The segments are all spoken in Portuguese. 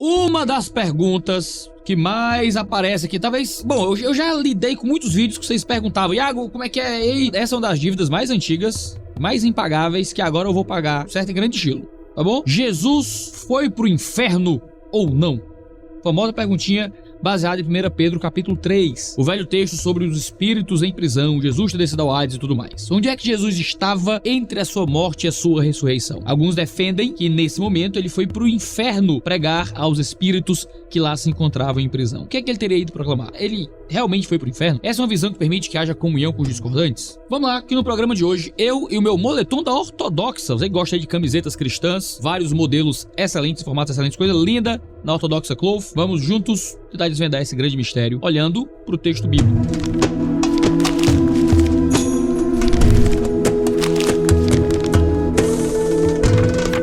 Uma das perguntas que mais aparece aqui, talvez... Bom, eu já lidei com muitos vídeos que vocês perguntavam: Iago, como é que é? E essa é uma das dívidas mais antigas, mais impagáveis, que agora eu vou pagar, certo? Em grande estilo, tá bom? Jesus foi pro inferno ou não? Famosa perguntinha baseada em 1 Pedro capítulo 3, o velho texto sobre os espíritos em prisão, Jesus ter descido ao Hades e tudo mais. Onde é que Jesus estava entre a sua morte e a sua ressurreição? Alguns defendem que nesse momento ele foi para o inferno pregar aos espíritos que lá se encontravam em prisão. O que é que ele teria ido proclamar? Ele realmente foi para o inferno? Essa é uma visão que permite que haja comunhão com os discordantes? Vamos lá, que no programa de hoje, eu e o meu moletom da Ortodoxa, você gosta aí de camisetas cristãs, vários modelos excelentes, formatos excelentes, coisa linda na Ortodoxa Cloth. Vamos juntos tentar desvendar esse grande mistério, olhando para o texto bíblico.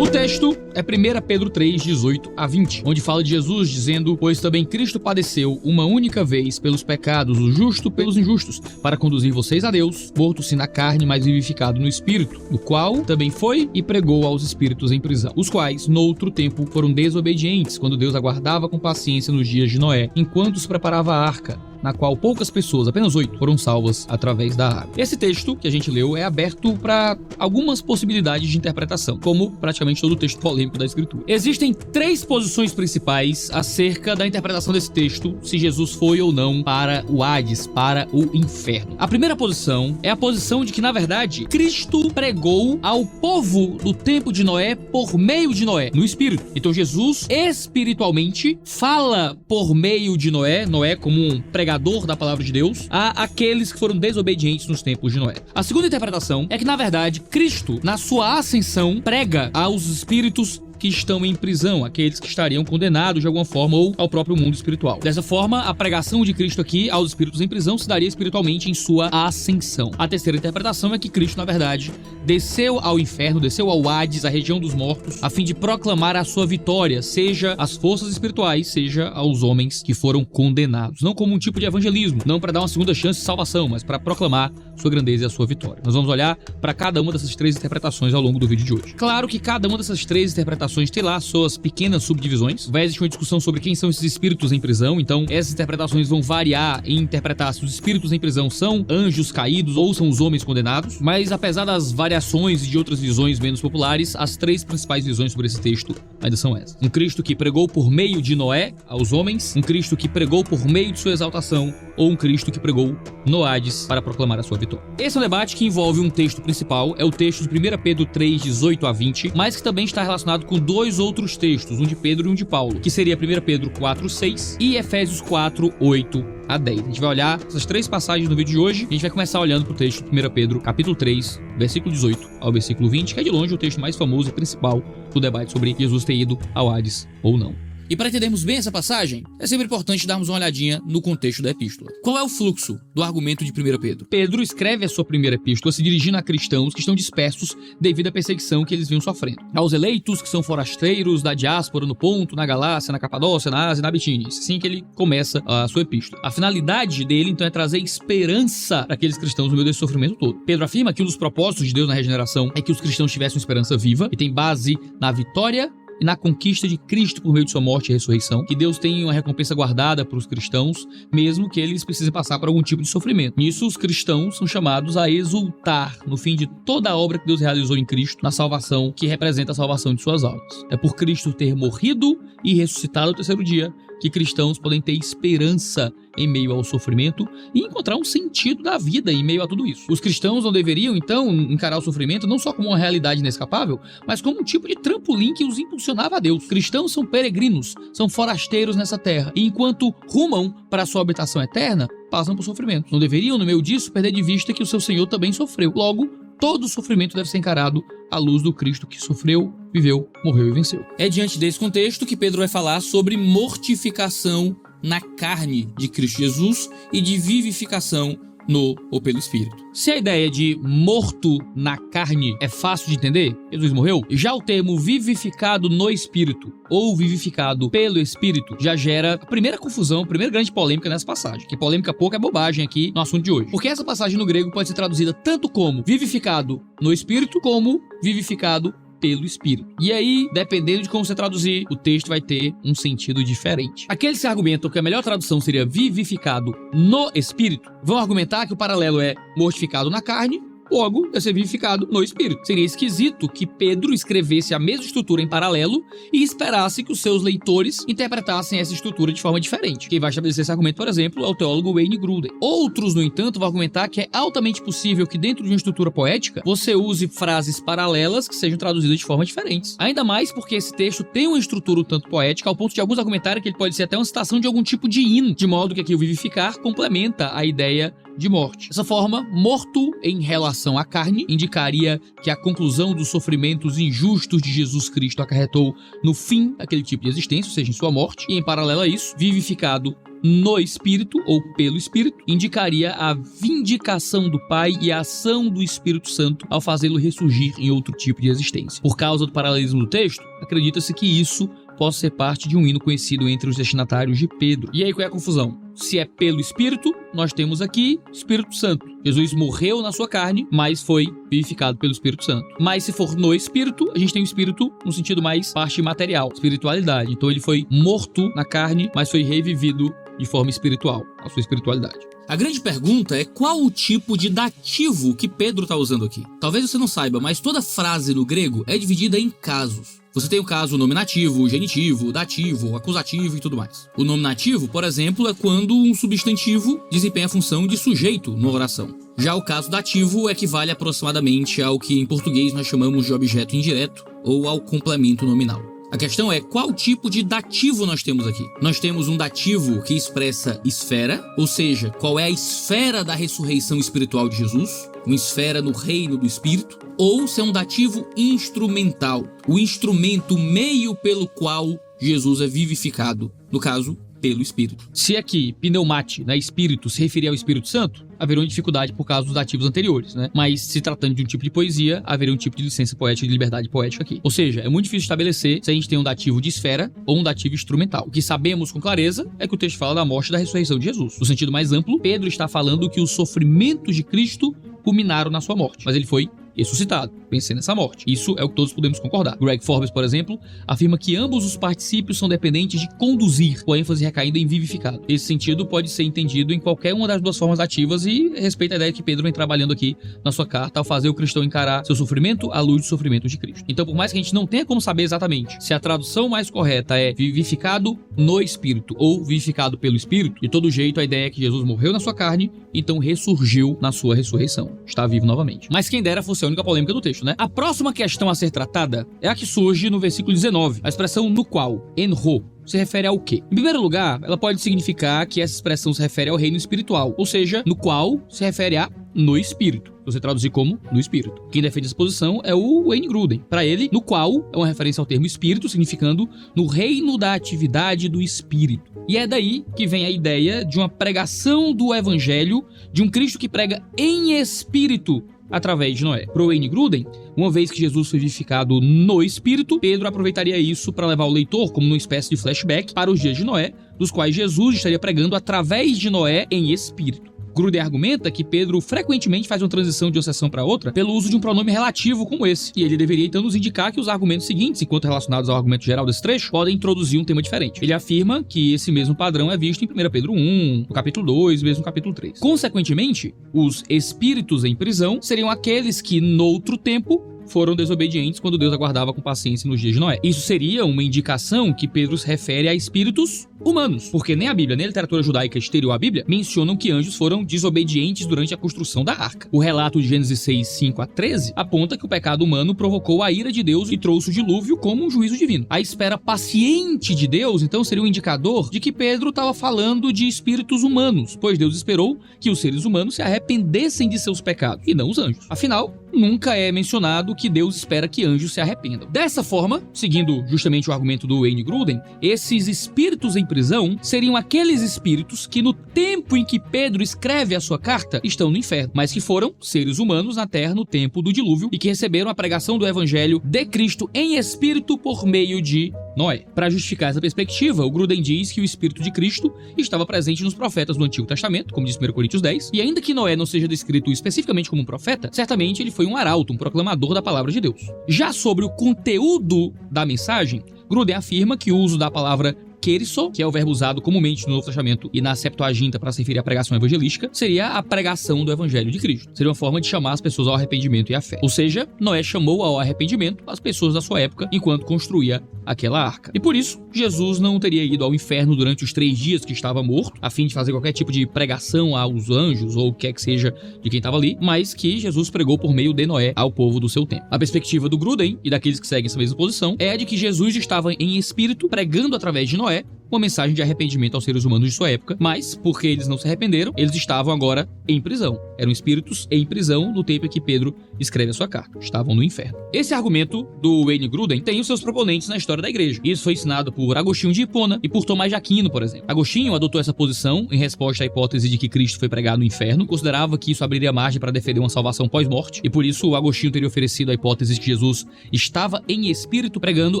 O texto é 1 Pedro 3, 18 a 20, onde fala de Jesus dizendo: pois também Cristo padeceu uma única vez pelos pecados, o justo pelos injustos, para conduzir vocês a Deus, morto-se na carne, mas vivificado no Espírito, no qual também foi e pregou aos espíritos em prisão, os quais, noutro tempo, foram desobedientes, quando Deus aguardava com paciência nos dias de Noé, enquanto se preparava a arca, na qual poucas pessoas, apenas 8, foram salvas através da água. Esse texto que a gente leu é aberto para algumas possibilidades de interpretação, como praticamente todo o texto polêmico da Escritura. Existem 3 posições principais acerca da interpretação desse texto, se Jesus foi ou não para o Hades, para o inferno. A primeira posição é a posição de que, na verdade, Cristo pregou ao povo do tempo de Noé por meio de Noé, no Espírito. Então Jesus, espiritualmente, fala por meio de Noé como um pregador da palavra de Deus, a aqueles que foram desobedientes nos tempos de Noé. A segunda interpretação é que, na verdade, Cristo, na sua ascensão, prega aos espíritos que estão em prisão, aqueles que estariam condenados de alguma forma ou ao próprio mundo espiritual. Dessa forma, a pregação de Cristo aqui aos espíritos em prisão se daria espiritualmente em sua ascensão. A terceira interpretação é que Cristo, na verdade, desceu ao inferno, desceu ao Hades, a região dos mortos, a fim de proclamar a sua vitória, seja às forças espirituais, seja aos homens que foram condenados. Não como um tipo de evangelismo, não para dar uma segunda chance de salvação, mas para proclamar sua grandeza e a sua vitória. Nós vamos olhar para cada uma dessas 3 interpretações ao longo do vídeo de hoje. Claro que cada uma dessas 3 interpretações tem lá suas pequenas subdivisões. Vai existir uma discussão sobre quem são esses espíritos em prisão, então essas interpretações vão variar em interpretar se os espíritos em prisão são anjos caídos ou são os homens condenados, mas apesar das variações e de outras visões menos populares, as 3 principais visões sobre esse texto ainda são essas. Um Cristo que pregou por meio de Noé aos homens, um Cristo que pregou por meio de sua exaltação, ou um Cristo que pregou no Hades para proclamar a sua vitória. Esse é um debate que envolve um texto principal, é o texto de 1 Pedro 3, 18 a 20, mas que também está relacionado com 2 outros textos, um de Pedro e um de Paulo, que seria 1 Pedro 4, 6 e Efésios 4, 8 a 10. A gente vai olhar essas 3 passagens no vídeo de hoje e a gente vai começar olhando para o texto de 1 Pedro, capítulo 3, versículo 18 ao versículo 20, que é de longe o texto mais famoso e principal do debate sobre Jesus ter ido ao Hades ou não. E para entendermos bem essa passagem, é sempre importante darmos uma olhadinha no contexto da epístola. Qual é o fluxo do argumento de 1 Pedro? Pedro escreve a sua primeira epístola se dirigindo a cristãos que estão dispersos devido à perseguição que eles vinham sofrendo. Aos eleitos, que são forasteiros da diáspora no Ponto, na Galácia, na Capadócia, na Ásia e na Bitínia. Assim que ele começa a sua epístola. A finalidade dele, então, é trazer esperança para aqueles cristãos no meio desse sofrimento todo. Pedro afirma que um dos propósitos de Deus na regeneração é que os cristãos tivessem uma esperança viva e tem base na vitória e na conquista de Cristo por meio de sua morte e ressurreição, que Deus tem uma recompensa guardada para os cristãos, mesmo que eles precisem passar por algum tipo de sofrimento. Nisso, os cristãos são chamados a exultar no fim de toda a obra que Deus realizou em Cristo, na salvação que representa a salvação de suas almas. É por Cristo ter morrido e ressuscitado ao terceiro dia que cristãos podem ter esperança em meio ao sofrimento e encontrar um sentido da vida em meio a tudo isso. Os cristãos não deveriam, então, encarar o sofrimento não só como uma realidade inescapável, mas como um tipo de trampolim que os impulsionava a Deus. Cristãos são peregrinos, são forasteiros nessa terra, e enquanto rumam para a sua habitação eterna, passam por sofrimento. Não deveriam, no meio disso, perder de vista que o seu Senhor também sofreu. Logo, todo sofrimento deve ser encarado à luz do Cristo que sofreu, viveu, morreu e venceu. É diante desse contexto que Pedro vai falar sobre mortificação na carne de Cristo Jesus e de vivificação no ou pelo Espírito. Se a ideia de morto na carne é fácil de entender, Jesus morreu, já o termo vivificado no Espírito ou vivificado pelo Espírito já gera a primeira confusão, a primeira grande polêmica nessa passagem, que polêmica pouco é bobagem aqui no assunto de hoje. Porque essa passagem no grego pode ser traduzida tanto como vivificado no Espírito como vivificado pelo Espírito. E aí, dependendo de como você traduzir, o texto vai ter um sentido diferente. Aqueles que argumentam que a melhor tradução seria vivificado no Espírito, vão argumentar que o paralelo é mortificado na carne, logo, deve ser vivificado no Espírito. Seria esquisito que Pedro escrevesse a mesma estrutura em paralelo e esperasse que os seus leitores interpretassem essa estrutura de forma diferente. Quem vai estabelecer esse argumento, por exemplo, é o teólogo Wayne Grudem. Outros, no entanto, vão argumentar que é altamente possível que dentro de uma estrutura poética você use frases paralelas que sejam traduzidas de formas diferentes. Ainda mais porque esse texto tem uma estrutura um tanto poética, ao ponto de alguns argumentarem que ele pode ser até uma citação de algum tipo de hino, de modo que aqui o vivificar complementa a ideia de morte. Dessa forma, morto em relação à carne indicaria que a conclusão dos sofrimentos injustos de Jesus Cristo acarretou no fim daquele tipo de existência, ou seja, em sua morte, e em paralelo a isso, vivificado no Espírito, ou pelo Espírito, indicaria a vindicação do Pai e a ação do Espírito Santo ao fazê-lo ressurgir em outro tipo de existência. Por causa do paralelismo do texto, acredita-se que isso possa ser parte de um hino conhecido entre os destinatários de Pedro. E aí qual é a confusão? Se é pelo Espírito, nós temos aqui Espírito Santo. Jesus morreu na sua carne, mas foi vivificado pelo Espírito Santo. Mas se for no Espírito, a gente tem o Espírito no sentido mais parte material, espiritualidade. Então ele foi morto na carne, mas foi revivido de forma espiritual, a sua espiritualidade. A grande pergunta é qual o tipo de dativo que Pedro está usando aqui. Talvez você não saiba, mas toda frase no grego é dividida em casos. Você tem o caso nominativo, genitivo, dativo, acusativo e tudo mais. O nominativo, por exemplo, é quando um substantivo desempenha a função de sujeito numa oração. Já o caso dativo equivale aproximadamente ao que em português nós chamamos de objeto indireto ou ao complemento nominal. A questão é qual tipo de dativo nós temos aqui. Nós temos um dativo que expressa esfera, ou seja, qual é a esfera da ressurreição espiritual de Jesus, uma esfera no reino do Espírito, ou se é um dativo instrumental, o instrumento, meio pelo qual Jesus é vivificado, no caso, pelo Espírito. Se aqui, pneumate, Espírito, se referir ao Espírito Santo, haveria uma dificuldade por causa dos dativos anteriores, Mas se tratando de um tipo de poesia, haveria um tipo de licença poética e de liberdade poética aqui. Ou seja, é muito difícil estabelecer se a gente tem um dativo de esfera ou um dativo instrumental. O que sabemos com clareza é que o texto fala da morte e da ressurreição de Jesus. No sentido mais amplo, Pedro está falando que os sofrimentos de Cristo culminaram na sua morte, mas ele foi ressuscitado. Pensei nessa morte. Isso é o que todos podemos concordar. Greg Forbes, por exemplo, afirma que ambos os particípios são dependentes de conduzir, com a ênfase recaindo em vivificado. Esse sentido pode ser entendido em qualquer uma das duas formas ativas e respeita a ideia que Pedro vem trabalhando aqui na sua carta ao fazer o cristão encarar seu sofrimento à luz do sofrimento de Cristo. Então, por mais que a gente não tenha como saber exatamente se a tradução mais correta é vivificado no Espírito ou vivificado pelo Espírito, de todo jeito a ideia é que Jesus morreu na sua carne, então ressurgiu na sua ressurreição. Está vivo novamente. Mas quem dera fosse a única polêmica do texto, A próxima questão a ser tratada é a que surge no versículo 19, a expressão no qual, enro, se refere ao quê? Em primeiro lugar, ela pode significar que essa expressão se refere ao reino espiritual, ou seja, no qual se refere a no Espírito. Você traduzir como no Espírito. Quem defende essa posição é o Wayne Grudem. Para ele, no qual é uma referência ao termo Espírito, significando no reino da atividade do Espírito. E é daí que vem a ideia de uma pregação do Evangelho, de um Cristo que prega em Espírito, através de Noé. Para o Wayne Grudem, uma vez que Jesus foi vivificado no Espírito, Pedro aproveitaria isso para levar o leitor como uma espécie de flashback para os dias de Noé, dos quais Jesus estaria pregando através de Noé em Espírito. Grudem argumenta que Pedro frequentemente faz uma transição de uma seção para outra pelo uso de um pronome relativo como esse, e ele deveria então nos indicar que os argumentos seguintes, enquanto relacionados ao argumento geral desse trecho, podem introduzir um tema diferente. Ele afirma que esse mesmo padrão é visto em 1 Pedro 1, no capítulo 2 e mesmo no capítulo 3. Consequentemente, os espíritos em prisão seriam aqueles que, noutro tempo, foram desobedientes quando Deus aguardava com paciência nos dias de Noé. Isso seria uma indicação que Pedro se refere a espíritos humanos, porque nem a Bíblia, nem a literatura judaica exterior à Bíblia mencionam que anjos foram desobedientes durante a construção da arca. O relato de Gênesis 6, 5 a 13 aponta que o pecado humano provocou a ira de Deus e trouxe o dilúvio como um juízo divino. A espera paciente de Deus, então, seria um indicador de que Pedro estava falando de espíritos humanos, pois Deus esperou que os seres humanos se arrependessem de seus pecados, e não os anjos. Afinal, nunca é mencionado que Deus espera que anjos se arrependam. Dessa forma, seguindo justamente o argumento do Wayne Grudem, esses espíritos em prisão seriam aqueles espíritos que no tempo em que Pedro escreve a sua carta estão no inferno, mas que foram seres humanos na terra no tempo do dilúvio e que receberam a pregação do evangelho de Cristo em espírito por meio de Noé. Para justificar essa perspectiva, o Gruden diz que o Espírito de Cristo estava presente nos profetas do Antigo Testamento, como diz 1 Coríntios 10, e ainda que Noé não seja descrito especificamente como um profeta, certamente ele foi um arauto, um proclamador da palavra de Deus. Já sobre o conteúdo da mensagem, Gruden afirma que o uso da palavra kerisso, que é o verbo usado comumente no Novo Testamento e na Septuaginta para se referir à pregação evangelística, seria a pregação do Evangelho de Cristo. Seria uma forma de chamar as pessoas ao arrependimento e à fé. Ou seja, Noé chamou ao arrependimento as pessoas da sua época enquanto construía aquela arca. E por isso, Jesus não teria ido ao inferno durante os 3 dias que estava morto, a fim de fazer qualquer tipo de pregação aos anjos ou o que quer que seja de quem estava ali, mas que Jesus pregou por meio de Noé ao povo do seu tempo. A perspectiva do Gruden e daqueles que seguem essa mesma posição é a de que Jesus estava em espírito pregando através de Noé uma mensagem de arrependimento aos seres humanos de sua época, mas, porque eles não se arrependeram, eles estavam agora em prisão. Eram espíritos em prisão no tempo em que Pedro escreve a sua carta. Estavam no inferno. Esse argumento do Wayne Gruden tem os seus proponentes na história da igreja. Isso foi ensinado por Agostinho de Hipona e por Tomás de Aquino, por exemplo. Agostinho adotou essa posição em resposta à hipótese de que Cristo foi pregado no inferno, considerava que isso abriria margem para defender uma salvação pós-morte, e por isso o Agostinho teria oferecido a hipótese de que Jesus estava em espírito pregando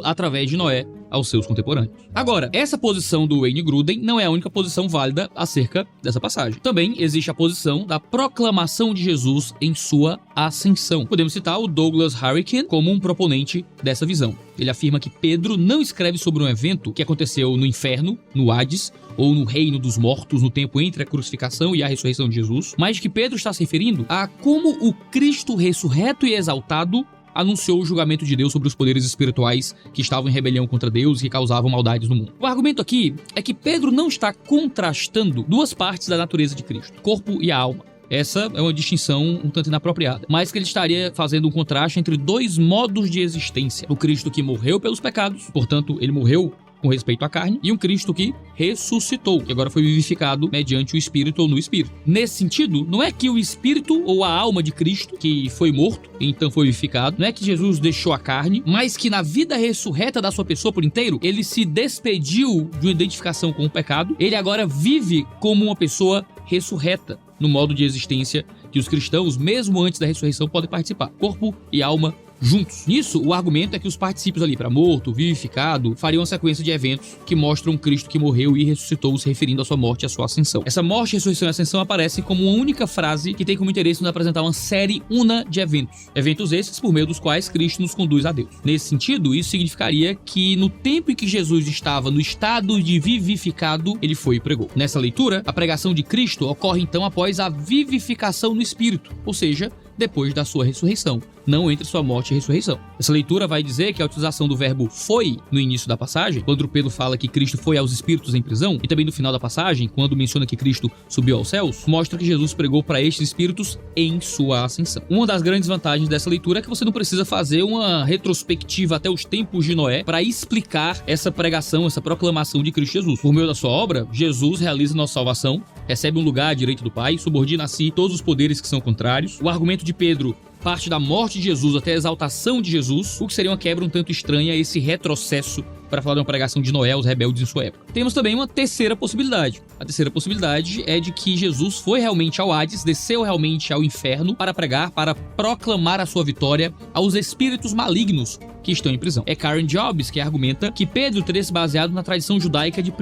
através de Noé aos seus contemporâneos. Agora, essa posição do Wayne Gruden não é a única posição válida acerca dessa passagem. Também existe a posição da proclamação de Jesus em sua ascensão. Podemos citar o Douglas Hurricane como um proponente dessa visão. Ele afirma que Pedro não escreve sobre um evento que aconteceu no inferno, no Hades, ou no reino dos mortos, no tempo entre a crucificação e a ressurreição de Jesus, mas que Pedro está se referindo a como o Cristo ressurreto e exaltado anunciou o julgamento de Deus sobre os poderes espirituais que estavam em rebelião contra Deus e que causavam maldades no mundo. O argumento aqui é que Pedro não está contrastando 2 partes da natureza de Cristo, o corpo e a alma. Essa é uma distinção um tanto inapropriada, mas que ele estaria fazendo um contraste entre 2 modos de existência. O Cristo que morreu pelos pecados, portanto, ele morreu com respeito à carne, e um Cristo que ressuscitou, que agora foi vivificado mediante o Espírito ou no Espírito. Nesse sentido, não é que o Espírito ou a alma de Cristo, que foi morto e então foi vivificado, não é que Jesus deixou a carne, mas que na vida ressurreta da sua pessoa por inteiro, ele se despediu de uma identificação com o pecado, ele agora vive como uma pessoa ressurreta, no modo de existência que os cristãos, mesmo antes da ressurreição, podem participar. Corpo e alma juntos. Nisso, o argumento é que os particípios ali para morto, vivificado, fariam uma sequência de eventos que mostram Cristo que morreu e ressuscitou, se referindo à sua morte e à sua ascensão. Essa morte, ressurreição e ascensão aparecem como uma única frase que tem como interesse nos apresentar uma série una de eventos. Eventos esses por meio dos quais Cristo nos conduz a Deus. Nesse sentido, isso significaria que no tempo em que Jesus estava no estado de vivificado, ele foi e pregou. Nessa leitura, a pregação de Cristo ocorre então após a vivificação no Espírito, ou seja, depois da sua ressurreição, não entre sua morte e ressurreição. Essa leitura vai dizer que a utilização do verbo foi no início da passagem, quando Pedro fala que Cristo foi aos espíritos em prisão, e também no final da passagem, quando menciona que Cristo subiu aos céus, mostra que Jesus pregou para estes espíritos em sua ascensão. Uma das grandes vantagens dessa leitura é que você não precisa fazer uma retrospectiva até os tempos de Noé para explicar essa pregação, essa proclamação de Cristo Jesus. Por meio da sua obra, Jesus realiza nossa salvação, recebe um lugar à direita do Pai, subordina a si todos os poderes que são contrários. O argumento de Pedro parte da morte de Jesus até a exaltação de Jesus, o que seria uma quebra um tanto estranha, esse retrocesso para falar de uma pregação de Noé aos rebeldes em sua época. Temos também uma terceira possibilidade. A terceira possibilidade é de que Jesus foi realmente ao Hades, desceu realmente ao inferno para pregar, para proclamar a sua vitória aos espíritos malignos que estão em prisão. É Karen Jobs que argumenta que Pedro teria se baseado na tradição judaica de 1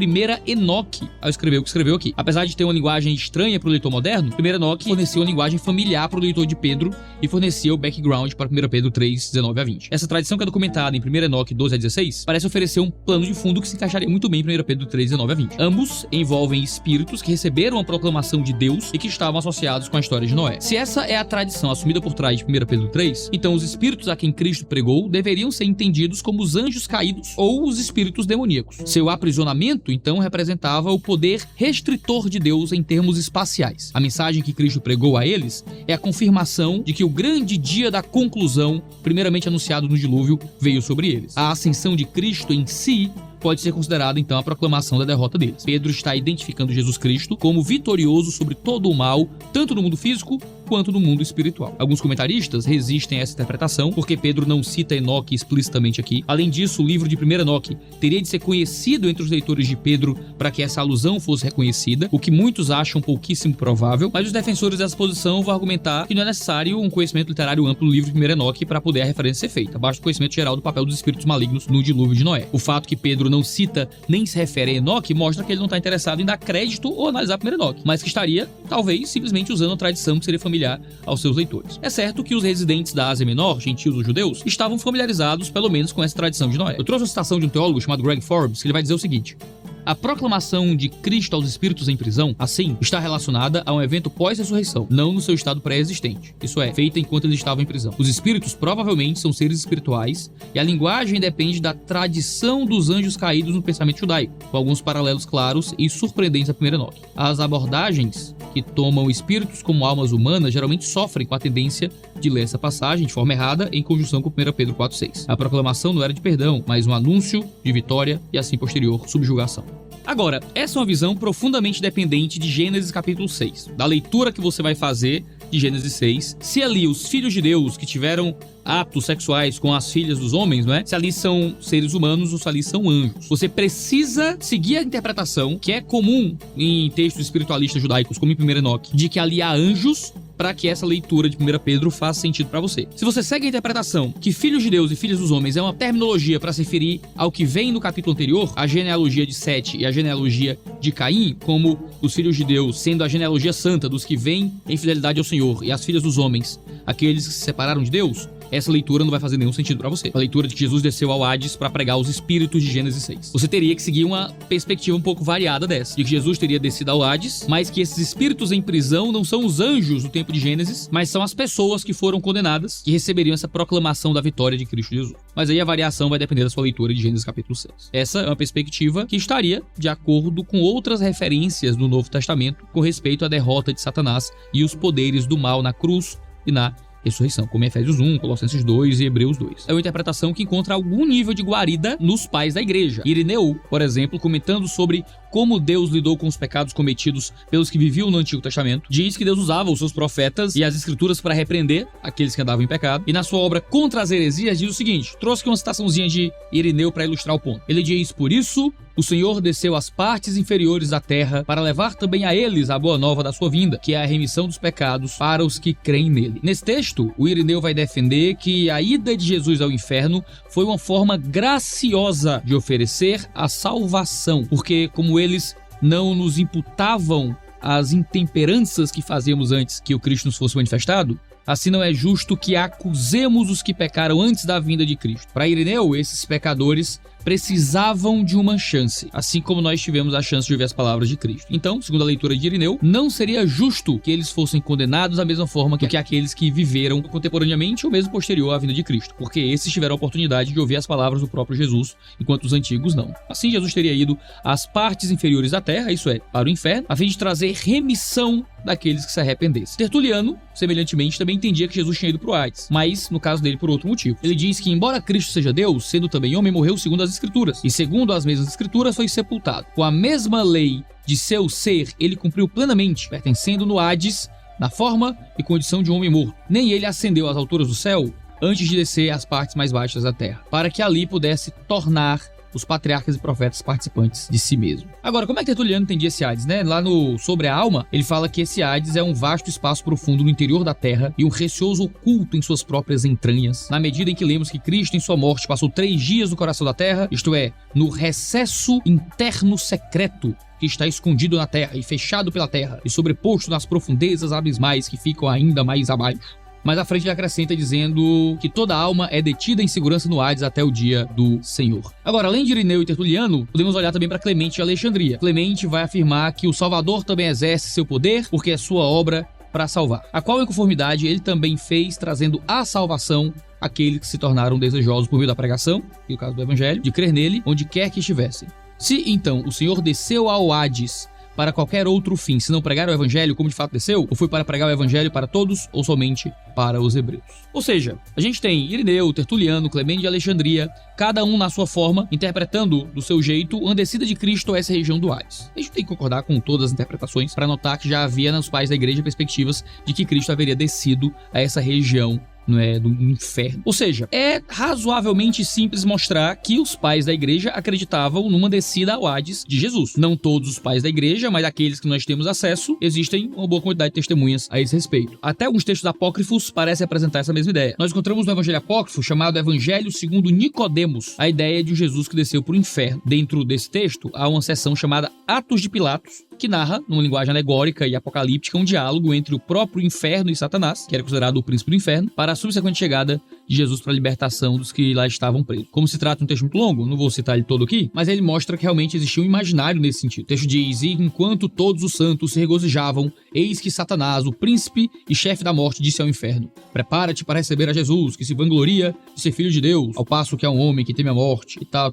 Enoque ao escrever o que escreveu aqui. Apesar de ter uma linguagem estranha para o leitor moderno, 1 Enoque fornecia uma linguagem familiar para o leitor de Pedro e fornecia o background para 1 Pedro 3, 19 a 20. Essa tradição que é documentada em 1 Enoque 12 a 16 parece oferecer um plano de fundo que se encaixaria muito bem em 1 Pedro 3, 19 a 20. Ambos envolvem espíritos que receberam a proclamação de Deus e que estavam associados com a história de Noé. Se essa é a tradição assumida por trás de 1 Pedro 3, então os espíritos a quem Cristo pregou deveriam ser entendidos como os anjos caídos ou os espíritos demoníacos. Seu aprisionamento, então, representava o poder restritor de Deus em termos espaciais. A mensagem que Cristo pregou a eles é a confirmação de que o grande dia da conclusão, primeiramente anunciado no dilúvio, veio sobre eles. A ascensão de Cristo em si pode ser considerada, então, a proclamação da derrota deles. Pedro está identificando Jesus Cristo como vitorioso sobre todo o mal, tanto no mundo físico quanto no mundo espiritual. Alguns comentaristas resistem a essa interpretação, porque Pedro não cita Enoque explicitamente aqui. Além disso, o livro de 1 Enoque teria de ser conhecido entre os leitores de Pedro para que essa alusão fosse reconhecida, o que muitos acham pouquíssimo provável, mas os defensores dessa posição vão argumentar que não é necessário um conhecimento literário amplo do livro de 1 Enoque para poder a referência ser feita, basta o conhecimento geral do papel dos espíritos malignos no dilúvio de Noé. O fato que Pedro não cita nem se refere a Enoque mostra que ele não está interessado em dar crédito ou analisar 1 Enoque, mas que estaria, talvez, simplesmente usando a tradição que seria familiar aos seus leitores. É certo que os residentes da Ásia Menor, gentios ou judeus, estavam familiarizados pelo menos com essa tradição de Noé. Eu trouxe uma citação de um teólogo chamado Greg Forbes, que ele vai dizer o seguinte: a proclamação de Cristo aos espíritos em prisão, assim, está relacionada a um evento pós-ressurreição, não no seu estado pré-existente. Isso é, feita enquanto eles estavam em prisão. Os espíritos provavelmente são seres espirituais e a linguagem depende da tradição dos anjos caídos no pensamento judaico, com alguns paralelos claros e surpreendentes a 1 Enoque. As abordagens que tomam espíritos como almas humanas geralmente sofrem com a tendência de ler essa passagem de forma errada em conjunção com 1 Pedro 4,6. A proclamação não era de perdão, mas um anúncio de vitória e assim posterior subjugação. Agora, essa é uma visão profundamente dependente de Gênesis capítulo 6, da leitura que você vai fazer de Gênesis 6. Se ali os filhos de Deus que tiveram atos sexuais com as filhas dos homens, não é? Se ali são seres humanos ou se ali são anjos. Você precisa seguir a interpretação que é comum em textos espiritualistas judaicos, como em 1 Enoque, de que ali há anjos, para que essa leitura de 1 Pedro faça sentido para você. Se você segue a interpretação que filhos de Deus e filhas dos homens é uma terminologia para se referir ao que vem no capítulo anterior, a genealogia de Sete e a genealogia de Caim, como os filhos de Deus sendo a genealogia santa dos que vêm em fidelidade ao Senhor e as filhas dos homens, aqueles que se separaram de Deus, essa leitura não vai fazer nenhum sentido para você. A leitura de que Jesus desceu ao Hades para pregar os espíritos de Gênesis 6. Você teria que seguir uma perspectiva um pouco variada dessa, de que Jesus teria descido ao Hades, mas que esses espíritos em prisão não são os anjos do tempo de Gênesis, mas são as pessoas que foram condenadas que receberiam essa proclamação da vitória de Cristo Jesus. Mas aí a variação vai depender da sua leitura de Gênesis capítulo 6. Essa é uma perspectiva que estaria de acordo com outras referências do Novo Testamento com respeito à derrota de Satanás e os poderes do mal na cruz e na ressurreição, como em Efésios 1, Colossenses 2 e Hebreus 2. É uma interpretação que encontra algum nível de guarida nos pais da igreja. Irineu, por exemplo, comentando sobre como Deus lidou com os pecados cometidos pelos que viviam no Antigo Testamento, diz que Deus usava os seus profetas e as escrituras para repreender aqueles que andavam em pecado. E na sua obra Contra as Heresias diz o seguinte, trouxe aqui uma citaçãozinha de Irineu para ilustrar o ponto. Ele diz: por isso, o Senhor desceu às partes inferiores da terra para levar também a eles a boa nova da sua vinda, que é a remissão dos pecados para os que creem nele. Nesse texto, o Irineu vai defender que a ida de Jesus ao inferno foi uma forma graciosa de oferecer a salvação, porque como eles não nos imputavam as intemperanças que fazíamos antes que o Cristo nos fosse manifestado, assim não é justo que acusemos os que pecaram antes da vinda de Cristo. Para Irineu, esses pecadores precisavam de uma chance, assim como nós tivemos a chance de ouvir as palavras de Cristo. Então, segundo a leitura de Irineu, não seria justo que eles fossem condenados da mesma forma que aqueles que viveram contemporaneamente ou mesmo posterior à vinda de Cristo, porque esses tiveram a oportunidade de ouvir as palavras do próprio Jesus, enquanto os antigos não. Assim, Jesus teria ido às partes inferiores da terra, isso é, para o inferno, a fim de trazer remissão daqueles que se arrependessem. Tertuliano, semelhantemente, também entendia que Jesus tinha ido para o Hades, mas, no caso dele, por outro motivo. Ele diz que, embora Cristo seja Deus, sendo também homem, morreu segundo as Escrituras, e segundo as mesmas Escrituras foi sepultado. Com a mesma lei de seu ser, ele cumpriu plenamente, pertencendo no Hades, na forma e condição de um homem morto. Nem ele ascendeu às alturas do céu antes de descer às partes mais baixas da terra, para que ali pudesse tornar os patriarcas e profetas participantes de si mesmo. Agora, como é que Tertuliano entendia esse Hades, né? Lá no Sobre a Alma, ele fala que esse Hades é um vasto espaço profundo no interior da terra e um receoso oculto em suas próprias entranhas, na medida em que lemos que Cristo, em sua morte, passou 3 dias no coração da terra, isto é, no recesso interno secreto que está escondido na terra e fechado pela terra e sobreposto nas profundezas abismais que ficam ainda mais abaixo. Mas à frente ele acrescenta dizendo que toda alma é detida em segurança no Hades até o dia do Senhor. Agora, além de Irineu e Tertuliano, podemos olhar também para Clemente de Alexandria. Clemente vai afirmar que o Salvador também exerce seu poder porque é sua obra para salvar, a qual em conformidade ele também fez, trazendo a salvação àqueles que se tornaram desejosos por meio da pregação, e no caso do Evangelho, de crer nele onde quer que estivessem. Se então o Senhor desceu ao Hades para qualquer outro fim, se não pregar o evangelho como de fato desceu? Ou foi para pregar o evangelho para todos, ou somente para os hebreus? Ou seja, a gente tem Irineu, Tertuliano, Clemente de Alexandria, cada um na sua forma, interpretando do seu jeito uma descida de Cristo a essa região do Hades. A gente tem que concordar com todas as interpretações para notar que já havia nos pais da igreja perspectivas de que Cristo haveria descido a essa região, não é, do inferno. Ou seja, é razoavelmente simples mostrar que os pais da igreja acreditavam numa descida ao Hades de Jesus. Não todos os pais da igreja, mas aqueles que nós temos acesso, existem uma boa quantidade de testemunhas a esse respeito. Até alguns textos apócrifos parecem apresentar essa mesma ideia. Nós encontramos no evangelho apócrifo, chamado Evangelho segundo Nicodemos, a ideia de um Jesus que desceu para o inferno. Dentro desse texto, há uma seção chamada Atos de Pilatos, que narra, numa linguagem alegórica e apocalíptica, um diálogo entre o próprio inferno e Satanás, que era considerado o príncipe do inferno, para a subsequente chegada de Jesus para a libertação dos que lá estavam presos. Como se trata de um texto muito longo, não vou citar ele todo aqui, mas ele mostra que realmente existia um imaginário nesse sentido. O texto diz: e enquanto todos os santos se regozijavam, eis que Satanás, o príncipe e chefe da morte, disse ao inferno: prepara-te para receber a Jesus, que se vangloria de ser filho de Deus, ao passo que é um homem que teme a morte, e tal.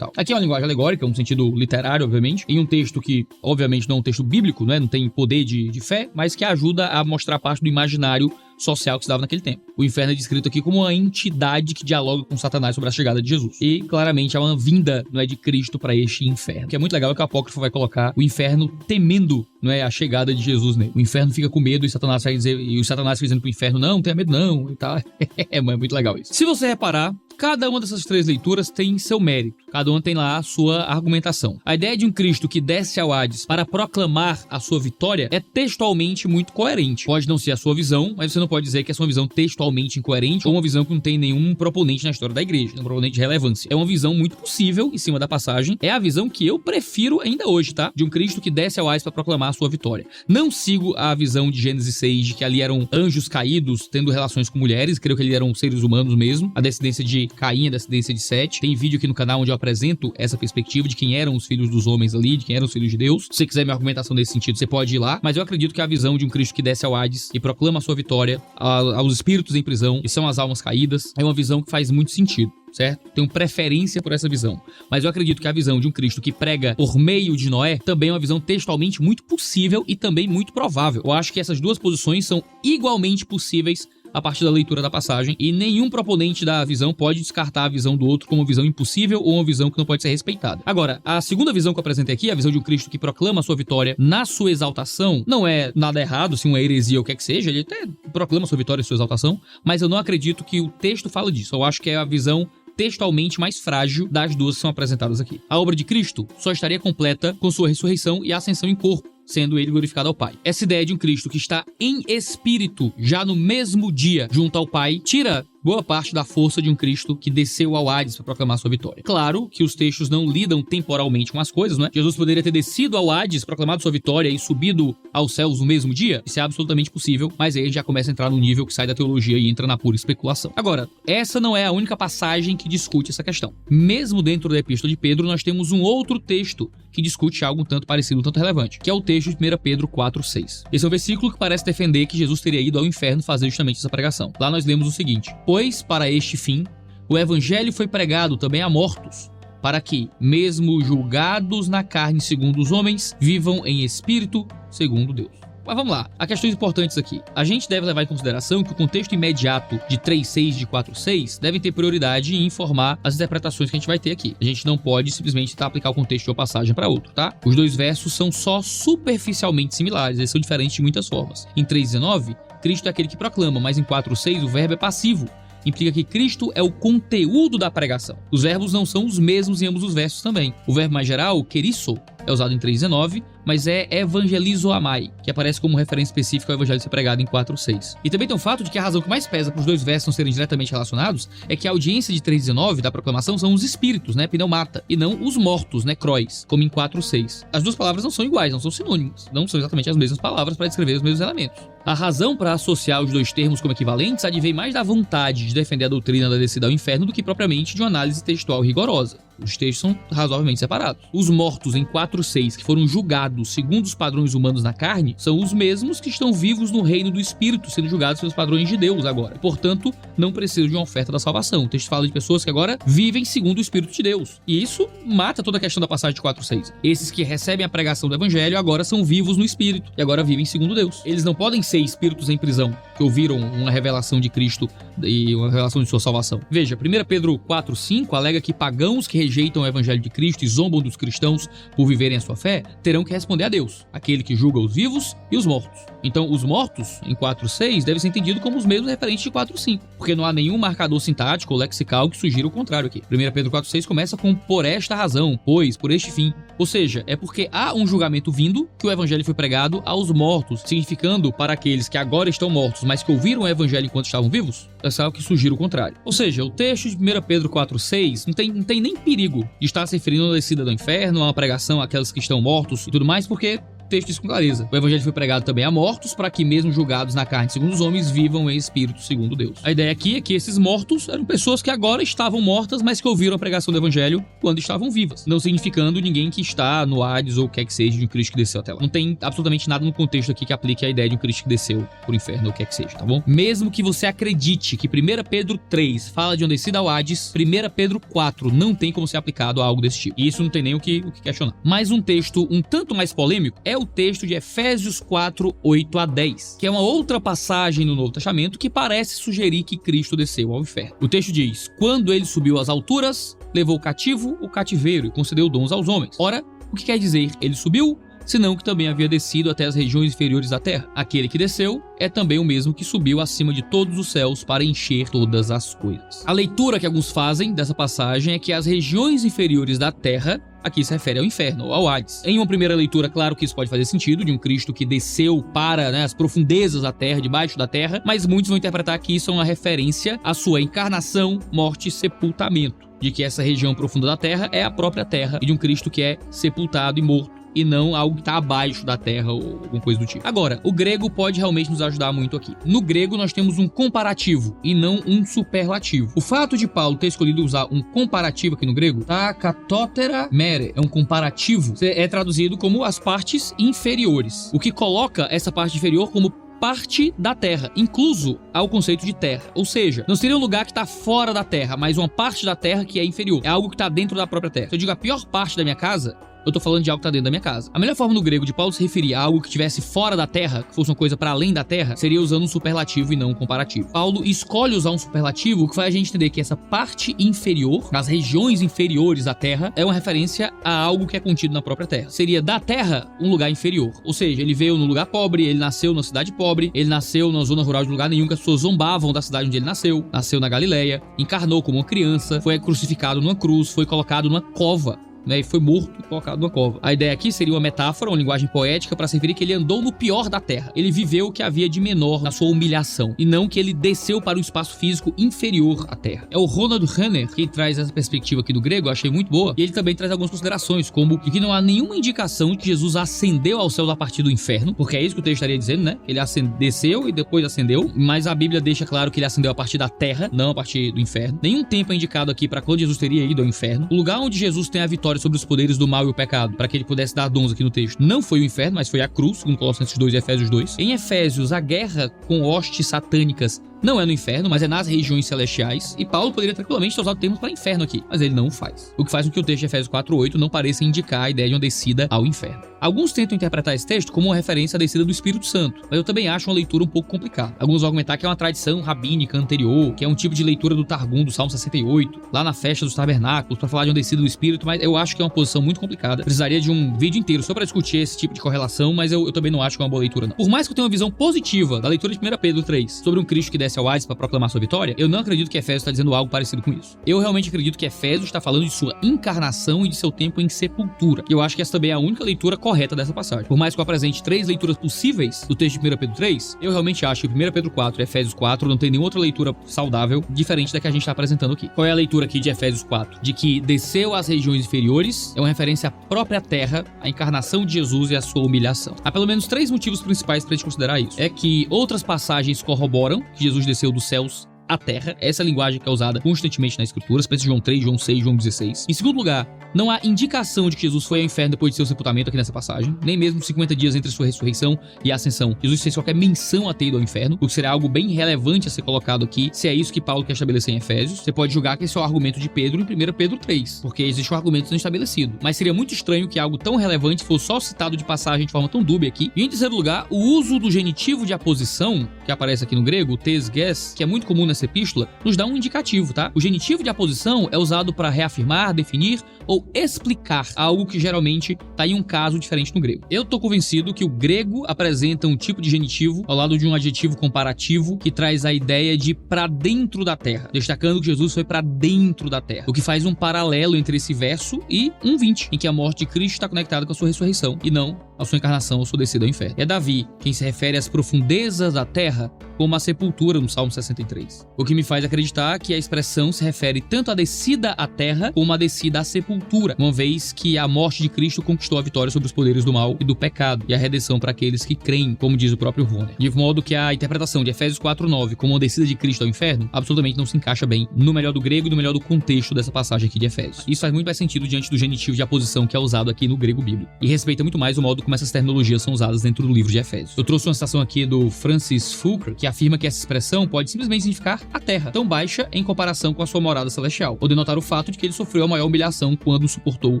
Aqui é uma linguagem alegórica, um sentido literário, obviamente, em um texto que, obviamente, não é um texto bíblico, né? Não tem poder de fé, mas que ajuda a mostrar parte do imaginário social que se dava naquele tempo. O inferno é descrito aqui como uma entidade que dialoga com Satanás sobre a chegada de Jesus. E, claramente, há uma vinda, não é, de Cristo para este inferno. O que é muito legal é que o apócrifo vai colocar o inferno temendo, não é, a chegada de Jesus nele. O inferno fica com medo e Satanás vai dizer, e o Satanás fica dizendo pro inferno: não tenha medo não, e tal. É muito legal isso. Se você reparar, cada uma dessas três leituras tem seu mérito. Cada uma tem lá a sua argumentação. A ideia de um Cristo que desce ao Hades para proclamar a sua vitória é textualmente muito coerente. Pode não ser a sua visão, mas você não pode dizer que essa é uma visão textualmente incoerente ou uma visão que não tem nenhum proponente na história da igreja, nenhum proponente de relevância. É uma visão muito possível em cima da passagem. É a visão que eu prefiro ainda hoje, tá? De um Cristo que desce ao Hades para proclamar a sua vitória. Não sigo a visão de Gênesis 6, de que ali eram anjos caídos tendo relações com mulheres. Creio que ali eram seres humanos mesmo. A descendência de Caim, a descendência de Sete. Tem vídeo aqui no canal onde eu apresento essa perspectiva de quem eram os filhos dos homens ali, de quem eram os filhos de Deus. Se você quiser minha argumentação nesse sentido, você pode ir lá. Mas eu acredito que a visão de um Cristo que desce ao Hades e proclama a sua vitória aos espíritos em prisão, que são as almas caídas, é uma visão que faz muito sentido, certo? Tenho preferência por essa visão. Mas eu acredito que a visão de um Cristo que prega por meio de Noé também é uma visão textualmente muito possível e também muito provável. Eu acho que essas duas posições são igualmente possíveis a partir da leitura da passagem, e nenhum proponente da visão pode descartar a visão do outro como uma visão impossível ou uma visão que não pode ser respeitada. Agora, a segunda visão que eu apresentei aqui, a visão de um Cristo que proclama a sua vitória na sua exaltação, não é nada errado, se uma heresia ou o que é que seja, ele até proclama a sua vitória e sua exaltação, mas eu não acredito que o texto fala disso. Eu acho que é a visão textualmente mais frágil das duas que são apresentadas aqui. A obra de Cristo só estaria completa com sua ressurreição e ascensão em corpo, sendo ele glorificado ao Pai. Essa ideia de um Cristo que está em espírito, já no mesmo dia, junto ao Pai, tira boa parte da força de um Cristo que desceu ao Hades para proclamar sua vitória. Claro que os textos não lidam temporalmente com as coisas, não é? Jesus poderia ter descido ao Hades, proclamado sua vitória e subido aos céus no mesmo dia? Isso é absolutamente possível, mas aí já começa a entrar num nível que sai da teologia e entra na pura especulação. Agora, essa não é a única passagem que discute essa questão. Mesmo dentro da Epístola de Pedro, nós temos um outro texto que discute algo um tanto parecido, um tanto relevante, que é o texto de 1 Pedro 4:6. Esse é um versículo que parece defender que Jesus teria ido ao inferno fazer justamente essa pregação. Lá nós lemos o seguinte: pois para este fim o evangelho foi pregado também a mortos, para que, mesmo julgados na carne segundo os homens, vivam em espírito segundo Deus. Mas vamos lá, há questões importantes aqui. A gente deve levar em consideração que o contexto imediato de 3:6 e de 4:6 deve ter prioridade em informar as interpretações que a gente vai ter aqui. A gente não pode simplesmente tentar aplicar o contexto de uma passagem para outra, tá? Os dois versos são só superficialmente similares, eles são diferentes de muitas formas. Em 3:19, Cristo é aquele que proclama, mas em 4:6 o verbo é passivo. Implica que Cristo é o conteúdo da pregação. Os verbos não são os mesmos em ambos os versos também. O verbo mais geral, kerisso, é usado em 3:19, mas é evangelizoamai, que aparece como referência específica ao evangelho ser pregado em 4:6. E também tem o fato de que a razão que mais pesa para os dois versos não serem diretamente relacionados é que a audiência de 3:19 da proclamação são os espíritos, né, pneumata, e não os mortos, necróis, como em 4:6. As duas palavras não são iguais, não são sinônimos, não são exatamente as mesmas palavras para descrever os mesmos elementos. A razão para associar os dois termos como equivalentes advém mais da vontade de defender a doutrina da descida ao inferno do que propriamente de uma análise textual rigorosa. Os textos são razoavelmente separados. Os mortos em 4:6, que foram julgados segundo os padrões humanos na carne, são os mesmos que estão vivos no reino do Espírito, sendo julgados pelos padrões de Deus agora. Portanto, não precisam de uma oferta da salvação. O texto fala de pessoas que agora vivem segundo o Espírito de Deus. E isso mata toda a questão da passagem de 4:6. Esses que recebem a pregação do Evangelho agora são vivos no Espírito e agora vivem segundo Deus. Eles não podem ser espíritos em prisão que ouviram uma revelação de Cristo e uma revelação de sua salvação. Veja, 1 Pedro 4:5 alega que pagãos que rejeitam o Evangelho de Cristo e zombam dos cristãos por viverem a sua fé terão que responder a Deus, aquele que julga os vivos e os mortos. Então, os mortos, em 4:6, devem ser entendidos como os mesmos referentes de 4:5, porque não há nenhum marcador sintático ou lexical que sugira o contrário aqui. 1 Pedro 4:6 começa com por esta razão, pois, por este fim. Ou seja, é porque há um julgamento vindo que o Evangelho foi pregado aos mortos, significando para aqueles que agora estão mortos, mas que ouviram o Evangelho enquanto estavam vivos, é algo que sugira o contrário. Ou seja, o texto de 1 Pedro 4:6 não tem nem perigo de estar se referindo a uma descida do inferno, a uma pregação àqueles que estão mortos e tudo mais, porque o texto diz com clareza. O Evangelho foi pregado também a mortos, para que mesmo julgados na carne segundo os homens, vivam em espírito segundo Deus. A ideia aqui é que esses mortos eram pessoas que agora estavam mortas, mas que ouviram a pregação do Evangelho quando estavam vivas, não significando ninguém que está no Hades ou o que é que seja de um Cristo que desceu até lá. Não tem absolutamente nada no contexto aqui que aplique a ideia de um Cristo que desceu pro inferno ou o que é que seja, tá bom? Mesmo que você acredite que 1 Pedro 3 fala de uma descida ao Hades, 1 Pedro 4 não tem como ser aplicado a algo desse tipo. E isso não tem nem o que questionar. Mas um texto um tanto mais polêmico é o texto de Efésios 4:8-10, que é uma outra passagem no Novo Testamento que parece sugerir que Cristo desceu ao inferno. O texto diz: quando ele subiu às alturas, levou cativo o cativeiro e concedeu dons aos homens. Ora, o que quer dizer ele subiu? Senão que também havia descido até as regiões inferiores da terra. Aquele que desceu é também o mesmo que subiu acima de todos os céus para encher todas as coisas. A leitura que alguns fazem dessa passagem é que as regiões inferiores da terra aqui se refere ao inferno, ou ao Hades. Em uma primeira leitura, claro que isso pode fazer sentido, de um Cristo que desceu para as profundezas da terra, debaixo da terra, mas muitos vão interpretar que isso é uma referência à sua encarnação, morte e sepultamento, de que essa região profunda da terra é a própria terra, e de um Cristo que é sepultado e morto, e não algo que está abaixo da terra ou alguma coisa do tipo. Agora, o grego pode realmente nos ajudar muito aqui. No grego, nós temos um comparativo e não um superlativo. O fato de Paulo ter escolhido usar um comparativo aqui no grego, takatotera mere, é um comparativo, é traduzido como as partes inferiores, o que coloca essa parte inferior como parte da terra, incluso ao conceito de terra. Ou seja, não seria um lugar que está fora da terra, mas uma parte da terra que é inferior. É algo que está dentro da própria terra. Se eu digo a pior parte da minha casa, eu tô falando de algo que tá dentro da minha casa. A melhor forma no grego de Paulo se referir a algo que estivesse fora da terra, que fosse uma coisa para além da terra, seria usando um superlativo e não um comparativo. Paulo escolhe usar um superlativo que faz a gente entender que essa parte inferior, as regiões inferiores da terra, é uma referência a algo que é contido na própria terra. Seria da terra um lugar inferior. Ou seja, ele veio num lugar pobre, ele nasceu numa cidade pobre, ele nasceu numa zona rural de lugar nenhum, que as pessoas zombavam da cidade onde ele nasceu na Galileia, encarnou como uma criança, foi crucificado numa cruz, foi colocado numa cova, e foi morto e colocado numa cova. A ideia aqui seria uma metáfora, uma linguagem poética para se referir que ele andou no pior da terra. Ele viveu o que havia de menor na sua humilhação, e não que ele desceu para o espaço físico inferior à terra. É o Ronald Renner que traz essa perspectiva aqui do grego, eu achei muito boa, e ele também traz algumas considerações, como de que não há nenhuma indicação de que Jesus ascendeu ao céu a partir do inferno, porque é isso que o texto estaria dizendo, né? Ele desceu e depois ascendeu, mas a Bíblia deixa claro que ele ascendeu a partir da terra, não a partir do inferno. Nenhum tempo é indicado aqui para quando Jesus teria ido ao inferno. O lugar onde Jesus tem a vitória sobre os poderes do mal e o pecado, para que ele pudesse dar dons aqui no texto, não foi o inferno, mas foi a cruz, segundo Colossenses 2 e Efésios 2. Em Efésios, a guerra com hostes satânicas não é no inferno, mas é nas regiões celestiais, e Paulo poderia tranquilamente ter usado termos para inferno aqui, mas ele não faz. O que faz com que o texto de Efésios 4:8 não pareça indicar a ideia de uma descida ao inferno. Alguns tentam interpretar esse texto como uma referência à descida do Espírito Santo, mas eu também acho uma leitura um pouco complicada. Alguns vão argumentar que é uma tradição rabínica anterior, que é um tipo de leitura do Targum, do Salmo 68, lá na festa dos tabernáculos, para falar de uma descida do Espírito, mas eu acho que é uma posição muito complicada. Precisaria de um vídeo inteiro só para discutir esse tipo de correlação, mas eu também não acho que é uma boa leitura, não. Por mais que eu tenha uma visão positiva da leitura de 1 Pedro 3 sobre um Cristo que desce ao Hades para proclamar sua vitória, eu não acredito que Efésios está dizendo algo parecido com isso. Eu realmente acredito que Efésios está falando de sua encarnação e de seu tempo em sepultura. E eu acho que essa também é a única leitura correta dessa passagem. Por mais que eu apresente 3 leituras possíveis do texto de 1 Pedro 3, eu realmente acho que 1 Pedro 4 e Efésios 4 não tem nenhuma outra leitura saudável diferente da que a gente está apresentando aqui. Qual é a leitura aqui de Efésios 4? De que desceu às regiões inferiores, é uma referência à própria terra, à encarnação de Jesus e à sua humilhação. Há pelo menos 3 motivos principais para a gente considerar isso. É que outras passagens corroboram que Jesus desceu dos céus a terra. Essa é a linguagem que é usada constantemente nas escrituras. Pensa em João 3, João 6, João 16. Em segundo lugar, não há indicação de que Jesus foi ao inferno depois de seu sepultamento aqui nessa passagem. Nem mesmo 50 dias entre sua ressurreição e a ascensão, Jesus fez qualquer menção a ter ido ao inferno, o que seria algo bem relevante a ser colocado aqui, se é isso que Paulo quer estabelecer em Efésios. Você pode julgar que esse é o argumento de Pedro em 1 Pedro 3, porque existe um argumento sendo estabelecido. Mas seria muito estranho que algo tão relevante fosse só citado de passagem de forma tão dúbia aqui. E em terceiro lugar, o uso do genitivo de aposição, que aparece aqui no grego, o tes ges, que é muito comum nessa epístola, nos dá um indicativo, tá? O genitivo de aposição é usado para reafirmar, definir ou explicar algo que geralmente tá em um caso diferente no grego. Eu tô convencido que o grego apresenta um tipo de genitivo ao lado de um adjetivo comparativo que traz a ideia de pra dentro da terra, destacando que Jesus foi pra dentro da terra, o que faz um paralelo entre esse verso e 1:20, em que a morte de Cristo está conectada com a sua ressurreição e não a sua encarnação ou sua descida ao inferno. É Davi quem se refere às profundezas da terra como a sepultura no Salmo 63, o que me faz acreditar que a expressão se refere tanto à descida à terra como à descida à sepultura, uma vez que a morte de Cristo conquistou a vitória sobre os poderes do mal e do pecado e a redenção para aqueles que creem, como diz o próprio Rhoner. De modo que a interpretação de Efésios 4:9 como uma descida de Cristo ao inferno absolutamente não se encaixa bem no melhor do grego e no melhor do contexto dessa passagem aqui de Efésios. Isso faz muito mais sentido diante do genitivo de aposição que é usado aqui no grego bíblico e respeita muito mais o modo como essas terminologias são usadas dentro do livro de Efésios. Eu trouxe uma citação aqui do Francis Fulcher, que afirma que essa expressão pode simplesmente significar a terra, tão baixa em comparação com a sua morada celestial, ou denotar o fato de que ele sofreu a maior humilhação quando suportou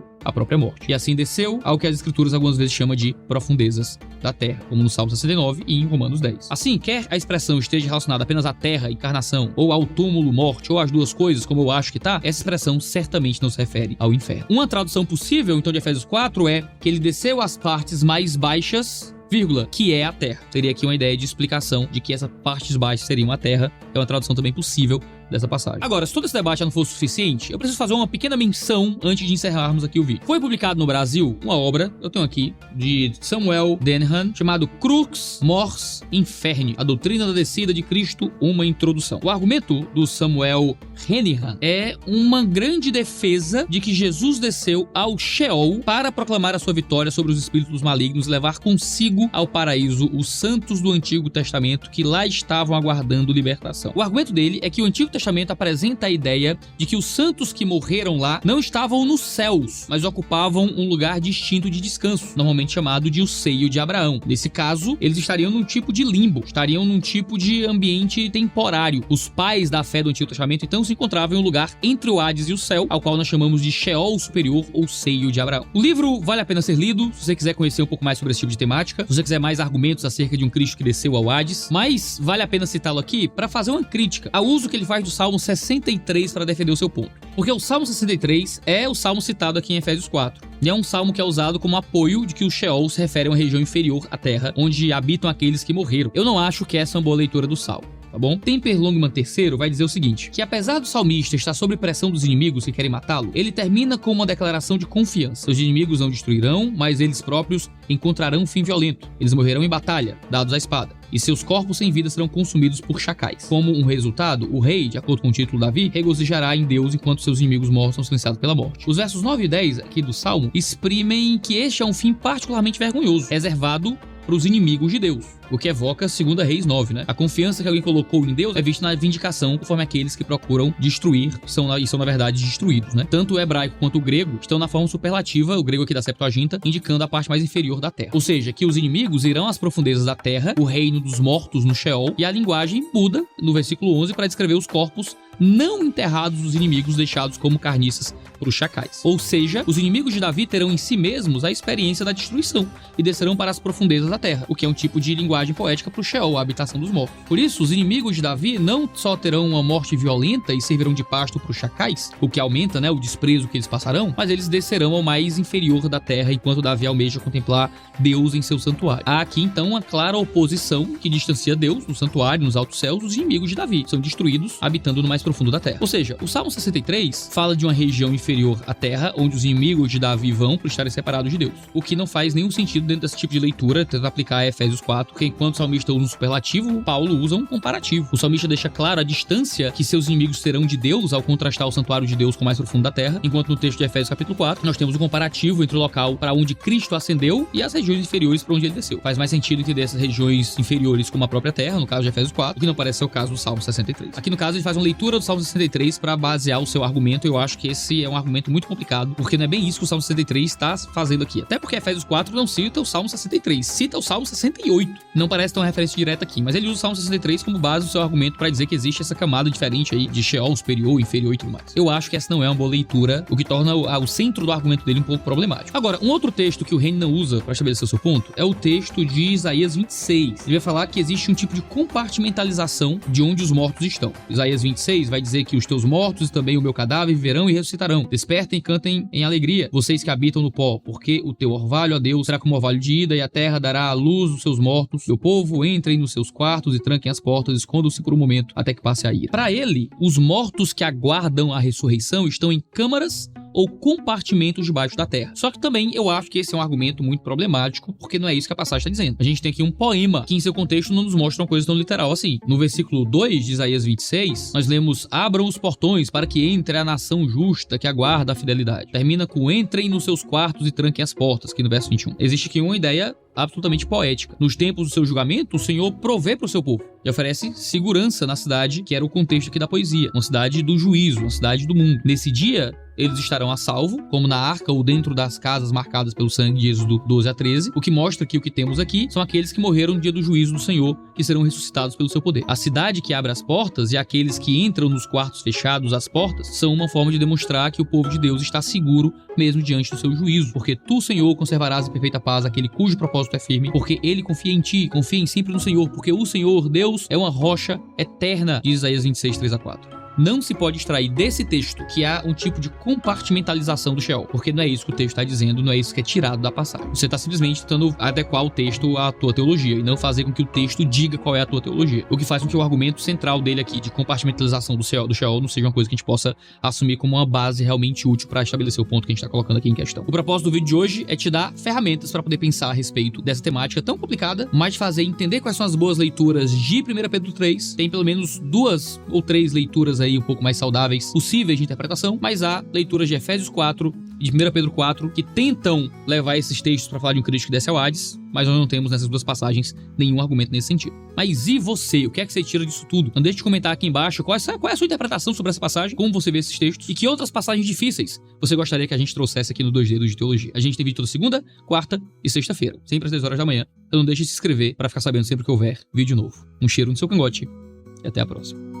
a própria morte. E assim desceu ao que as escrituras algumas vezes chamam de profundezas da terra, como no Salmo 69 e em Romanos 10. Assim, quer a expressão esteja relacionada apenas à terra, encarnação, ou ao túmulo, morte, ou às duas coisas, como eu acho que tá, essa expressão certamente não se refere ao inferno. Uma tradução possível, então, de Efésios 4 é que ele desceu às partes mais baixas, vírgula, que é a terra. Teria aqui uma ideia de explicação de que essas partes baixas seriam a terra. É uma tradução também possível dessa passagem. Agora, se todo esse debate já não fosse suficiente, eu preciso fazer uma pequena menção antes de encerrarmos aqui o vídeo. Foi publicado no Brasil uma obra, eu tenho aqui, de Samuel Denham, chamado Crux Mors Inferni, a doutrina da descida de Cristo, uma introdução. O argumento do Samuel Denham é uma grande defesa de que Jesus desceu ao Sheol para proclamar a sua vitória sobre os espíritos malignos e levar consigo ao paraíso os santos do Antigo Testamento que lá estavam aguardando libertação. O argumento dele é que o Antigo Testamento apresenta a ideia de que os santos que morreram lá não estavam nos céus, mas ocupavam um lugar distinto de descanso, normalmente chamado de o seio de Abraão. Nesse caso, eles estariam num tipo de limbo, estariam num tipo de ambiente temporário. Os pais da fé do Antigo Testamento então se encontravam em um lugar entre o Hades e o céu, ao qual nós chamamos de Sheol superior ou seio de Abraão. O livro vale a pena ser lido, se você quiser conhecer um pouco mais sobre esse tipo de temática, se você quiser mais argumentos acerca de um Cristo que desceu ao Hades, mas vale a pena citá-lo aqui para fazer uma crítica ao uso que ele faz do Salmo 63 para defender o seu ponto. Porque o Salmo 63 é o salmo citado aqui em Efésios 4. E é um salmo que é usado como apoio de que o Sheol se refere a uma região inferior à terra, onde habitam aqueles que morreram. Eu não acho que essa é uma boa leitura do salmo. Tá bom? Temper Longman III vai dizer o seguinte, que apesar do salmista estar sob pressão dos inimigos que querem matá-lo, ele termina com uma declaração de confiança. Os inimigos não destruirão, mas eles próprios encontrarão um fim violento. Eles morrerão em batalha, dados à espada, e seus corpos sem vida serão consumidos por chacais. Como um resultado, o rei, de acordo com o título Davi, regozijará em Deus enquanto seus inimigos mortos são silenciados pela morte. Os versos 9 e 10 aqui do Salmo exprimem que este é um fim particularmente vergonhoso, reservado para os inimigos de Deus, o que evoca 2 Reis 9, né? A confiança que alguém colocou em Deus é vista na vindicação, conforme aqueles que procuram destruir e são na verdade destruídos, né? Tanto o hebraico quanto o grego estão na forma superlativa, o grego aqui da Septuaginta, indicando a parte mais inferior da terra. Ou seja, que os inimigos irão às profundezas da terra, o reino dos mortos no Sheol, e a linguagem muda no versículo 11 para descrever os corpos não enterrados dos inimigos deixados como carniças para os chacais. Ou seja, os inimigos de Davi terão em si mesmos a experiência da destruição e descerão para as profundezas da terra, o que é um tipo de linguagem poética para o Sheol, a habitação dos mortos. Por isso, os inimigos de Davi não só terão uma morte violenta e servirão de pasto para os chacais, o que aumenta, né, o desprezo que eles passarão, mas eles descerão ao mais inferior da terra enquanto Davi almeja contemplar Deus em seu santuário. Há aqui então uma clara oposição que distancia Deus no santuário, nos altos céus, dos inimigos de Davi. São destruídos habitando no mais profundo da terra. Ou seja, o Salmo 63 fala de uma região inferior à terra, onde os inimigos de Davi vão por estarem separados de Deus. O que não faz nenhum sentido dentro desse tipo de leitura, tentando aplicar a Efésios 4, que Porque enquanto o salmista usa um superlativo, Paulo usa um comparativo. O salmista deixa claro a distância que seus inimigos terão de Deus ao contrastar o santuário de Deus com o mais profundo da terra, enquanto no texto de Efésios capítulo 4, nós temos um comparativo entre o local para onde Cristo ascendeu e as regiões inferiores para onde ele desceu. Faz mais sentido entender essas regiões inferiores como a própria terra, no caso de Efésios 4, o que não parece ser o caso do Salmo 63. Aqui no caso ele faz uma leitura do Salmo 63 para basear o seu argumento, e eu acho que esse é um argumento muito complicado, porque não é bem isso que o Salmo 63 está fazendo aqui. Até porque Efésios 4 não cita o Salmo 63, cita o Salmo 68. Não parece ter uma referência direta aqui, mas ele usa o Salmo 63 como base do seu argumento para dizer que existe essa camada diferente aí de Sheol, superior, inferior e tudo mais. Eu acho que essa não é uma boa leitura, o que torna o centro do argumento dele um pouco problemático. Agora, um outro texto que o Renner não usa para estabelecer o seu ponto é o texto de Isaías 26. Ele vai falar que existe um tipo de compartimentalização de onde os mortos estão. Isaías 26 vai dizer que os teus mortos e também o meu cadáver viverão e ressuscitarão. Despertem e cantem em alegria, vocês que habitam no pó, porque o teu orvalho, ó Deus, será como orvalho de ida, e a terra dará à luz os seus mortos. Meu povo, entrem nos seus quartos e tranquem as portas, escondam-se por um momento até que passe a ira. Para ele, os mortos que aguardam a ressurreição estão em câmaras ou compartimentos debaixo da terra. Só que também eu acho que esse é um argumento muito problemático, porque não é isso que a passagem está dizendo. A gente tem aqui um poema que em seu contexto não nos mostra uma coisa tão literal assim. No versículo 2 de Isaías 26, nós lemos: abram os portões para que entre a nação justa que aguarda a fidelidade. Termina com: entrem nos seus quartos e tranquem as portas, aqui no verso 21. Existe aqui uma ideia absolutamente poética. Nos tempos do seu julgamento, o Senhor provê para o seu povo e oferece segurança na cidade, que era o contexto aqui da poesia. Uma cidade do juízo, uma cidade do mundo. Nesse dia, eles estarão a salvo, como na arca ou dentro das casas marcadas pelo sangue de Êxodo 12 a 13, o que mostra que o que temos aqui são aqueles que morreram no dia do juízo do Senhor, que serão ressuscitados pelo seu poder. A cidade que abre as portas e aqueles que entram nos quartos fechados às portas são uma forma de demonstrar que o povo de Deus está seguro mesmo diante do seu juízo, porque tu, Senhor, conservarás em perfeita paz aquele cujo propósito é firme, porque ele confia em ti, confiem sempre no Senhor, porque o Senhor, Deus, é uma rocha eterna, diz Isaías 26, 3 a 4. Não se pode extrair desse texto que há um tipo de compartimentalização do Sheol, porque não é isso que o texto está dizendo, não é isso que é tirado da passagem. Você está simplesmente tentando adequar o texto à tua teologia e não fazer com que o texto diga qual é a tua teologia, o que faz com que o argumento central dele aqui de compartimentalização do Sheol não seja uma coisa que a gente possa assumir como uma base realmente útil para estabelecer o ponto que a gente está colocando aqui em questão. O propósito do vídeo de hoje é te dar ferramentas para poder pensar a respeito dessa temática tão complicada, mas de fazer entender quais são as boas leituras de 1 Pedro 3. Tem pelo menos 2 ou 3 leituras aí um pouco mais saudáveis possíveis de interpretação, mas há leituras de Efésios 4 e de 1 Pedro 4 que tentam levar esses textos para falar de um Cristo que desce ao Hades, mas nós não temos nessas duas passagens nenhum argumento nesse sentido. Mas e você? O que é que você tira disso tudo? Não deixe de comentar aqui embaixo qual é a sua interpretação sobre essa passagem, como você vê esses textos e que outras passagens difíceis você gostaria que a gente trouxesse aqui no 2 Dedos de Teologia. A gente tem vídeo toda segunda, quarta e sexta-feira, sempre às 10 horas da manhã. Então não deixe de se inscrever para ficar sabendo sempre que houver vídeo novo. Um cheiro no seu cangote e até a próxima.